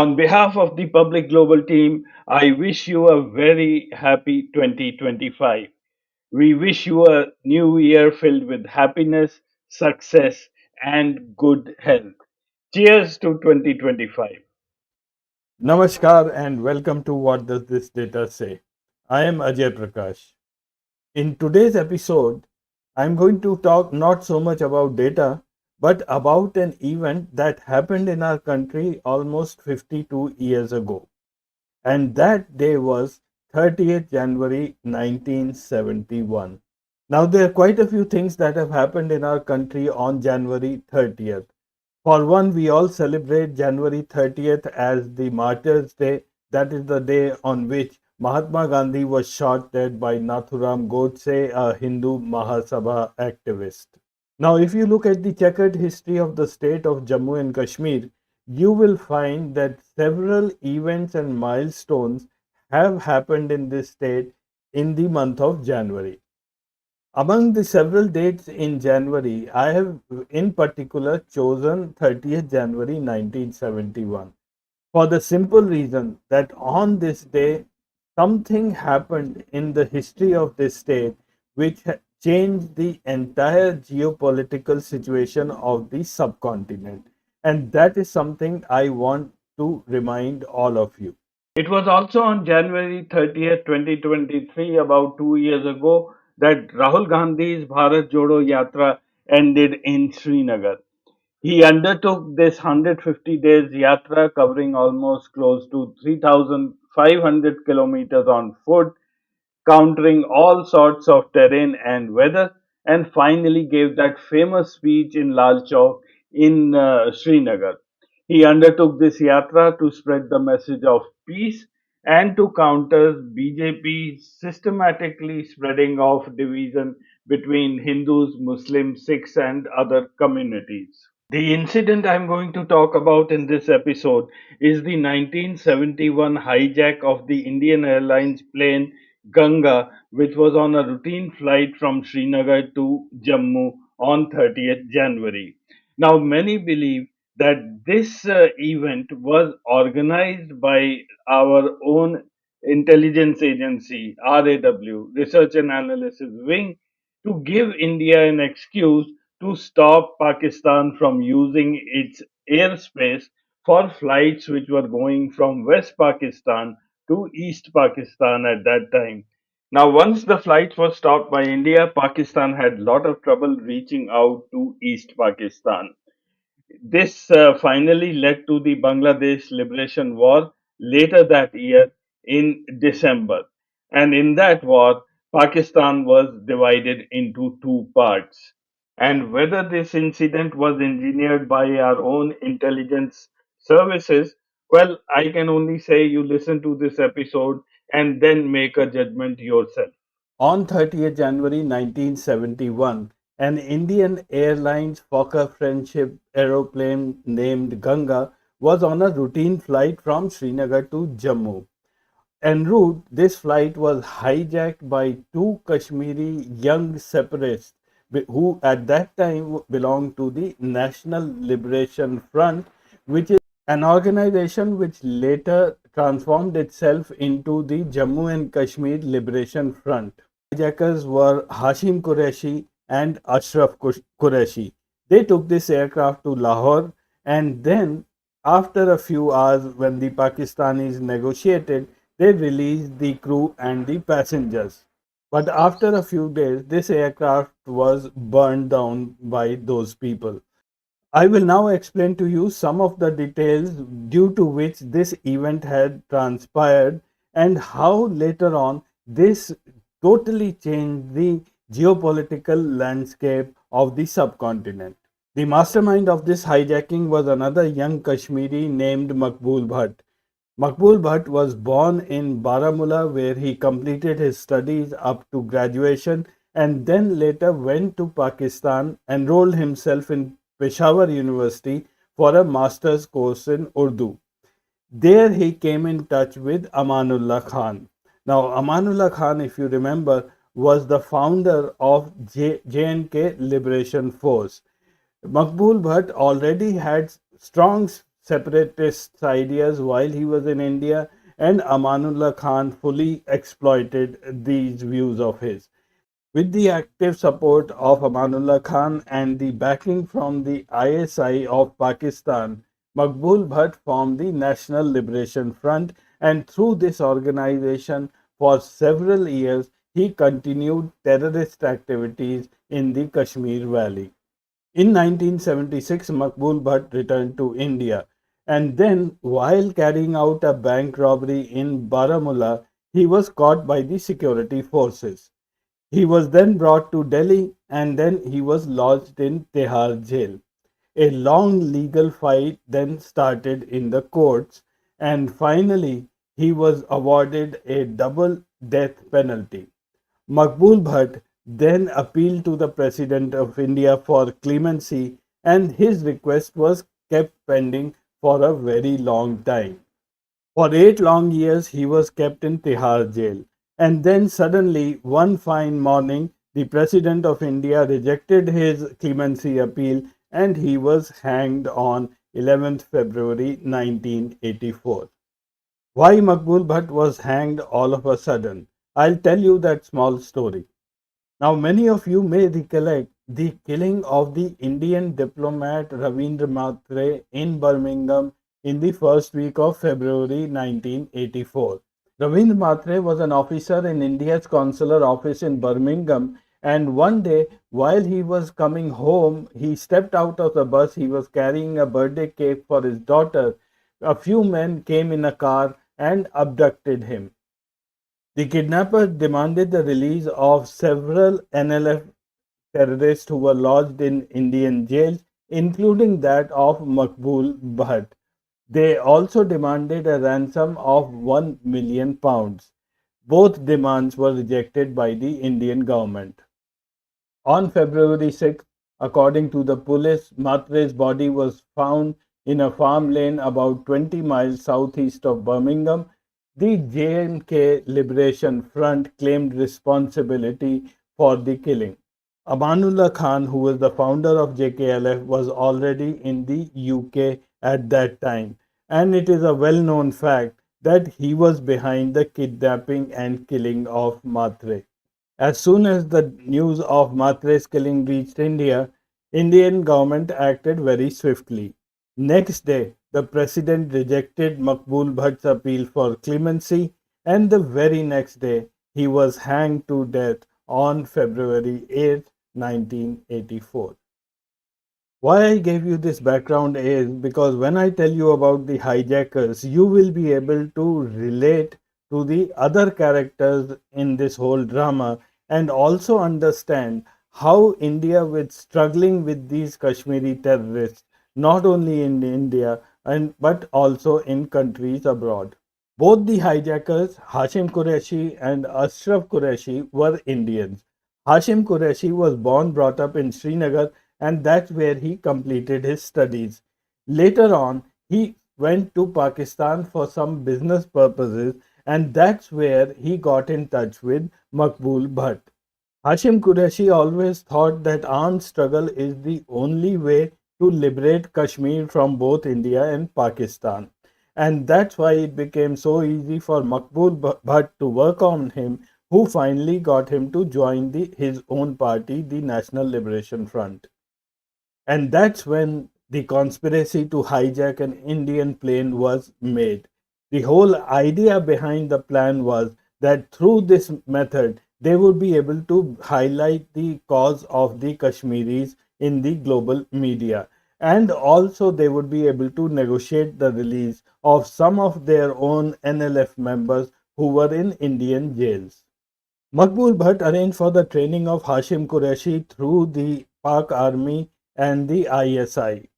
On behalf of the Public Global team, I wish you a very happy 2025. We wish you a new year filled with happiness, success, and good health. Cheers to 2025. Namaskar and welcome to What Does This Data Say? I am Ajay Prakash. In today's episode, I'm going to talk not so much about data, but about an event that happened in our country almost 52 years ago. And that day was 30th January 1971. Now, there are quite a few things that have happened in our country on January 30th. For one, we all celebrate January 30th as the Martyrs' Day. That is the day on which Mahatma Gandhi was shot dead by Nathuram Godse, a Hindu Mahasabha activist. Now, if you look at the checkered history of the state of Jammu and Kashmir, you will find that several events and milestones have happened in this state in the month of January. Among the several dates in January, I have in particular chosen 30th January 1971 for the simple reason that on this day, something happened in the history of this state which changed the entire geopolitical situation of the subcontinent. And that is something I want to remind all of you. It was also on January 30th, 2023, about 2 years ago, that Rahul Gandhi's Bharat Jodo Yatra ended in Srinagar. He undertook this 150 days yatra covering almost close to 3,500 kilometers on foot, countering all sorts of terrain and weather, and finally gave that famous speech in Lal Chowk in Srinagar. He undertook this yatra to spread the message of peace and to counter BJP systematically spreading of division between Hindus, Muslims, Sikhs, and other communities. The incident I'm going to talk about in this episode is the 1971 hijack of the Indian Airlines plane Ganga, which was on a routine flight from Srinagar to Jammu on 30th January. Now, many believe that this event was organized by our own intelligence agency, RAW, Research and Analysis Wing, to give India an excuse to stop Pakistan from using its airspace for flights which were going from West Pakistan to East Pakistan at that time. Now, once the flights were stopped by India, Pakistan had a lot of trouble reaching out to East Pakistan. This finally led to the Bangladesh Liberation War later that year in December. And in that war, Pakistan was divided into two parts. And whether this incident was engineered by our own intelligence services, well, I can only say you listen to this episode and then make a judgment yourself. On 30th January 1971, an Indian Airlines Fokker Friendship aeroplane named Ganga was on a routine flight from Srinagar to Jammu. En route, this flight was hijacked by two Kashmiri young separatists who at that time belonged to the National Liberation Front, which is an organization which later transformed itself into the Jammu and Kashmir Liberation Front. Hijackers were Hashim Qureshi and Ashraf Qureshi. They took this aircraft to Lahore, and then, after a few hours, when the Pakistanis negotiated, they released the crew and the passengers. But after a few days, this aircraft was burned down by those people. I will now explain to you some of the details due to which this event had transpired and how later on this totally changed the geopolitical landscape of the subcontinent. The mastermind of this hijacking was another young Kashmiri named Makbul Bhatt. Makbul Bhatt was born in Baramulla, where he completed his studies up to graduation and then later went to Pakistan, enrolled himself in Peshawar University for a master's course in Urdu. There he came in touch with Amanullah Khan. Now, Amanullah Khan, if you remember, was the founder of J&K Liberation Force. Makbul Bhatt already had strong separatist ideas while he was in India, and Amanullah Khan fully exploited these views of his. With the active support of Amanullah Khan and the backing from the ISI of Pakistan, Maqbul Bhatt formed the National Liberation Front, and through this organization for several years he continued terrorist activities in the Kashmir Valley. In 1976, Maqbul Bhatt returned to India, and then, while carrying out a bank robbery in Baramulla, he was caught by the security forces. He was then brought to Delhi and then he was lodged in Tihar jail. A long legal fight then started in the courts, and finally he was awarded a double death penalty. Maqbul Bhatt then appealed to the President of India for clemency, and his request was kept pending for a very long time. For 8 long years, he was kept in Tihar jail. And then suddenly, one fine morning, the President of India rejected his clemency appeal and he was hanged on 11th February 1984. Why Maqbul Bhatt was hanged all of a sudden? I'll tell you that small story. Now, many of you may recollect the killing of the Indian diplomat Ravindra Matre in Birmingham in the first week of February 1984. Ravindra Matre was an officer in India's consular office in Birmingham, and one day while he was coming home, he stepped out of the bus. He was carrying a birthday cake for his daughter. A few men came in a car and abducted him. The kidnappers demanded the release of several NLF terrorists who were lodged in Indian jails, including that of Maqbul Bhatt. They also demanded a ransom of £1 million. Both demands were rejected by the Indian government. On February 6th, according to the police, Matre's body was found in a farm lane about 20 miles southeast of Birmingham. The J&K Liberation Front claimed responsibility for the killing. Amanullah Khan, who was the founder of JKLF, was already in the UK at that time, and it is a well known fact that he was behind the kidnapping and killing of Matre. As soon as the news of Matre's killing reached India, Indian government acted very swiftly. Next day, the president rejected Maqbul Bhatt's appeal for clemency, and the very next day, he was hanged to death on February 8, 1984. Why I gave you this background is because when I tell you about the hijackers, you will be able to relate to the other characters in this whole drama and also understand how India was struggling with these Kashmiri terrorists, not only in India but also in countries abroad. Both the hijackers, Hashim Qureshi and Ashraf Qureshi, were Indians. Hashim Qureshi was born brought up in Srinagar, and that's where he completed his studies. Later on, he went to Pakistan for some business purposes, and that's where he got in touch with Maqbul Bhatt. Hashim Qureshi always thought that armed struggle is the only way to liberate Kashmir from both India and Pakistan. And that's why it became so easy for Maqbul Bhatt to work on him, who finally got him to join his own party, the National Liberation Front. And that's when the conspiracy to hijack an Indian plane was made. The whole idea behind the plan was that through this method, they would be able to highlight the cause of the Kashmiris in the global media. And also, they would be able to negotiate the release of some of their own NLF members who were in Indian jails. Maqbul Bhatt arranged for the training of Hashim Qureshi through the Pak Army and the ISI.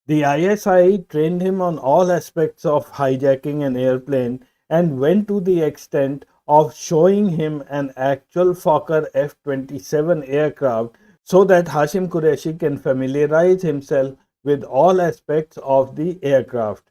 The ISI trained him on all aspects of hijacking an airplane and went to the extent of showing him an actual Fokker F-27 aircraft so that Hashim Qureshi can familiarize himself with all aspects of the aircraft.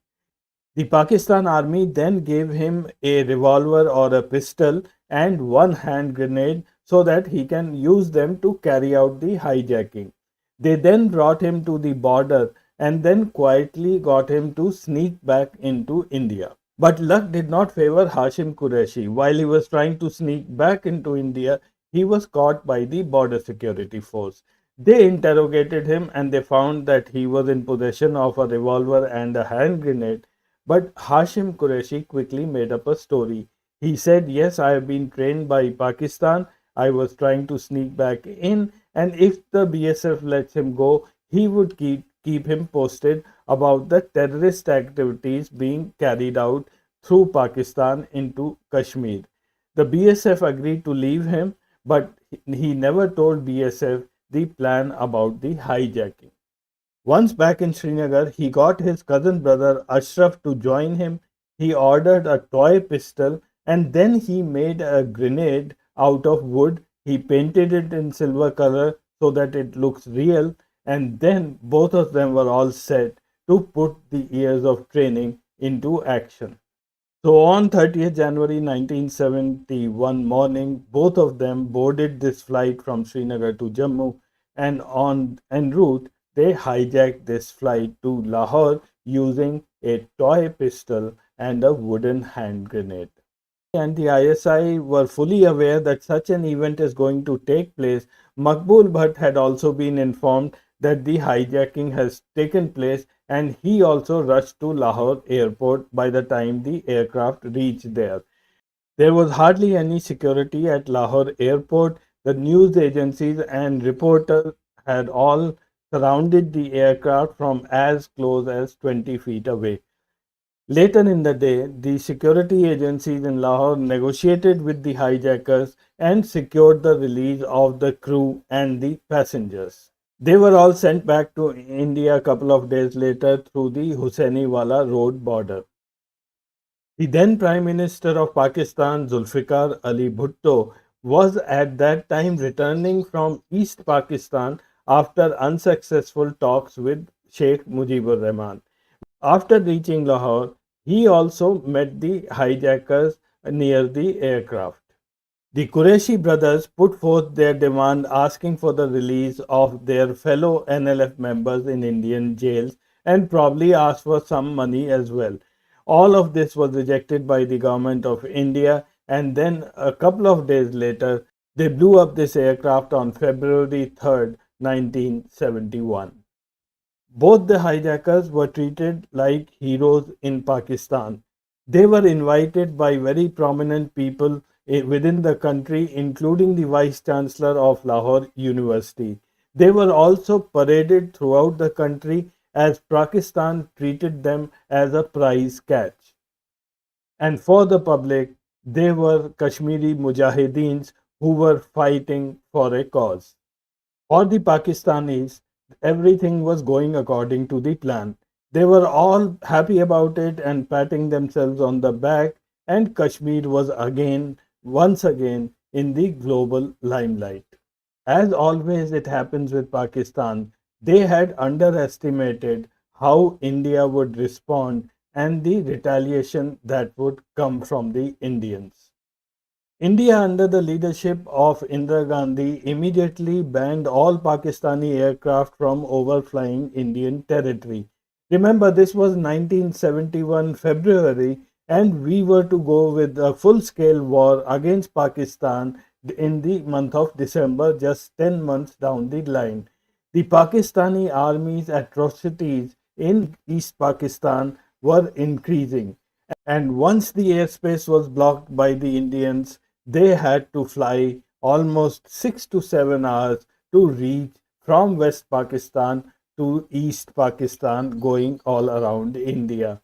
The Pakistan Army then gave him a revolver or a pistol and one hand grenade so that he can use them to carry out the hijacking. They then brought him to the border and then quietly got him to sneak back into India. But luck did not favor Hashim Qureshi. While he was trying to sneak back into India, he was caught by the border security force. They interrogated him and they found that he was in possession of a revolver and a hand grenade. But Hashim Qureshi quickly made up a story. He said, "Yes, I have been trained by Pakistan. I was trying to sneak back in, and if the BSF lets him go, he would keep him posted about the terrorist activities being carried out through Pakistan into Kashmir." The BSF agreed to leave him, but he never told BSF the plan about the hijacking. Once back in Srinagar, he got his cousin brother Ashraf to join him. He ordered a toy pistol and then he made a grenade out of wood. He painted it in silver color so that it looks real, and then both of them were all set to put the years of training into action. So on 30th January 1971 morning, both of them boarded this flight from Srinagar to Jammu, and on en route they hijacked this flight to Lahore using a toy pistol and a wooden hand grenade. And the ISI were fully aware that such an event is going to take place. Makbul Bhatt had also been informed that the hijacking has taken place, and he also rushed to Lahore airport by the time the aircraft reached there. There was hardly any security at Lahore airport. The news agencies and reporters had all surrounded the aircraft from as close as 20 feet away. Later in the day, the security agencies in Lahore negotiated with the hijackers and secured the release of the crew and the passengers. They were all sent back to India a couple of days later through the Hussainiwala Road border. The then Prime Minister of Pakistan, Zulfikar Ali Bhutto, was at that time returning from East Pakistan after unsuccessful talks with Sheikh Mujibur Rahman. After reaching Lahore, he also met the hijackers near the aircraft. The Qureshi brothers put forth their demand asking for the release of their fellow NLF members in Indian jails and probably asked for some money as well. All of this was rejected by the government of India, and then a couple of days later, they blew up this aircraft on February 3rd, 1971. Both the hijackers were treated like heroes in Pakistan. They were invited by very prominent people within the country, including the Vice Chancellor of Lahore University. They were also paraded throughout the country as Pakistan treated them as a prize catch. And for the public, they were Kashmiri Mujahideens who were fighting for a cause. For the Pakistanis, everything was going according to the plan. They were all happy about it and patting themselves on the back, and Kashmir was once again, in the global limelight. As always, it happens with Pakistan, they had underestimated how India would respond and the retaliation that would come from the Indians. India, under the leadership of Indira Gandhi, immediately banned all Pakistani aircraft from overflying Indian territory. Remember, this was 1971 February, and we were to go with a full scale war against Pakistan in the month of December, just 10 months down the line. The Pakistani army's atrocities in East Pakistan were increasing, and once the airspace was blocked by the Indians, they had to fly almost 6 to 7 hours to reach from West Pakistan to East Pakistan, going all around India.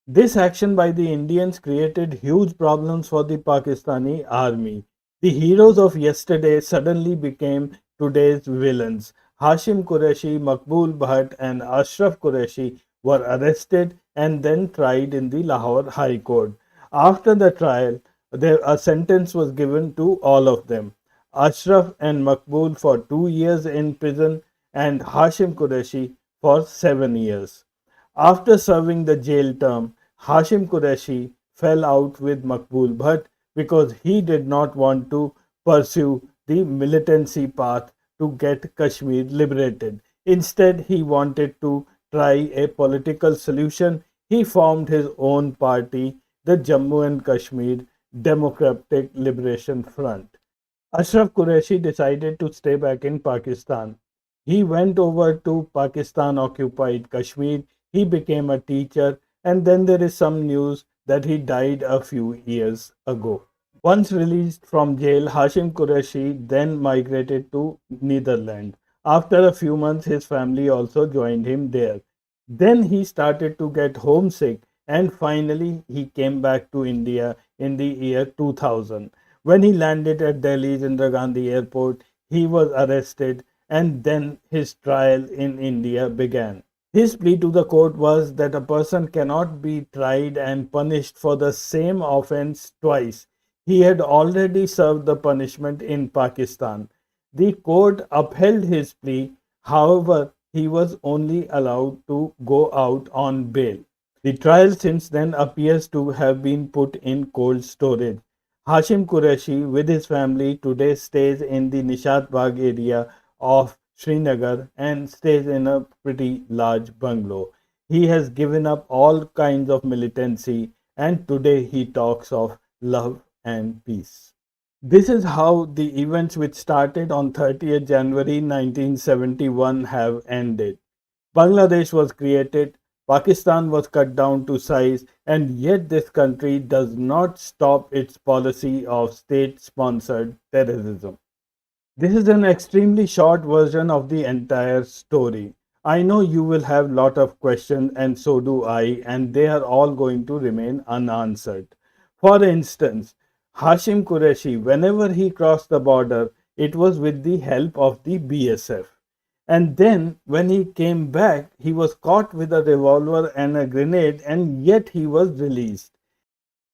This action by the Indians created huge problems for the Pakistani army. The heroes of yesterday suddenly became today's villains. Hashim Qureshi, Makbul Bhatt, and Ashraf Qureshi were arrested and then tried in the Lahore High Court. After the trial, a sentence was given to all of them. Ashraf and Makbul for 2 years in prison, and Hashim Qureshi for 7 years. After serving the jail term, Hashim Qureshi fell out with Makbul Bhatt because he did not want to pursue the militancy path to get Kashmir liberated. Instead, he wanted to try a political solution, he formed his own party, the Jammu and Kashmir Democratic Liberation Front. Ashraf Qureshi decided to stay back in Pakistan. He went over to Pakistan occupied Kashmir. He became a teacher, and then there is some news that he died a few years ago. Once released from jail, Hashim Qureshi then migrated to Netherlands. After a few months, his family also joined him there. Then he started to get homesick, and finally he came back to India in the year 2000. When he landed at Delhi's Indira Gandhi Airport, he was arrested, and then his trial in India began. His plea to the court was that a person cannot be tried and punished for the same offense twice. He had already served the punishment in Pakistan. The court upheld his plea. However, he was only allowed to go out on bail. The trial since then appears to have been put in cold storage. Hashim Qureshi, with his family, today stays in the Nishat Bagh area of Srinagar and stays in a pretty large bungalow. He has given up all kinds of militancy, and today he talks of love and peace. This is how the events which started on 30th January 1971 have ended. Bangladesh was created, Pakistan was cut down to size, and yet this country does not stop its policy of state sponsored terrorism. This is an extremely short version of the entire story. I know you will have lot of questions, and so do I, and they are all going to remain unanswered. For instance, Hashim Qureshi, whenever he crossed the border, it was with the help of the BSF. And then, when he came back, he was caught with a revolver and a grenade, and yet he was released.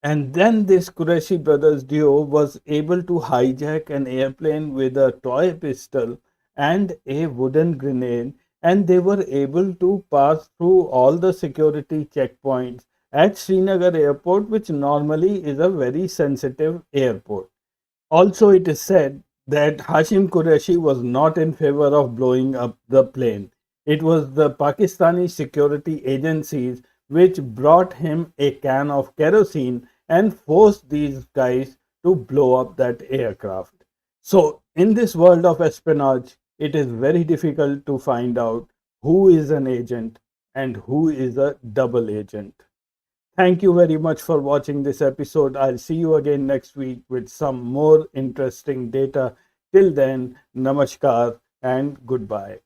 And then this Qureshi brothers duo was able to hijack an airplane with a toy pistol and a wooden grenade, and they were able to pass through all the security checkpoints at Srinagar airport, which normally is a very sensitive airport. Also, it is said that Hashim Qureshi was not in favor of blowing up the plane. It was the Pakistani security agencies which brought him a can of kerosene and forced these guys to blow up that aircraft. So, in this world of espionage, it is very difficult to find out who is an agent and who is a double agent. Thank you very much for watching this episode. I'll see you again next week with some more interesting data. Till then, namaskar and goodbye.